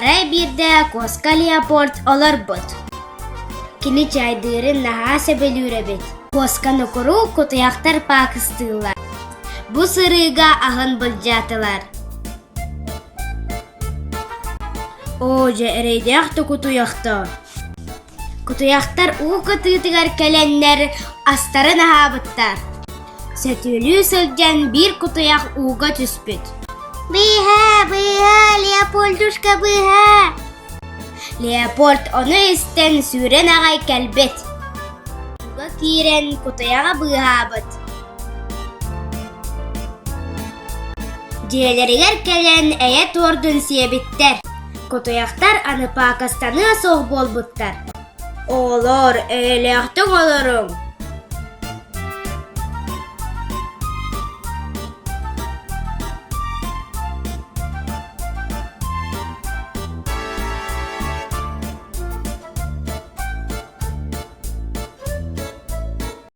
Арай бирде Коска Леопольд олар бұд. Кини чайдырын наға сөбөлүрө бет. Косканы көру кутуяктар пакыстылар. Бу сырыга ағын бұлжатылар. Оже эрейдяқты кутуяқты. Кутуяктар уғы тыытыгар кәләннер астарын аһабыттар. Сөтүлүү сылжан бир кутуяк уға түспүт. Быха, Леопольдушка, быха! Леопольд оны истен сүрен ағай кәлбет. Уға кирен кутуяға быхабыт. Диэлеригер кәлән әйе тордун сиебиттер. Кутуяктар аны пакастаны соқ болбуттар. Олар, әйләқтің оларым.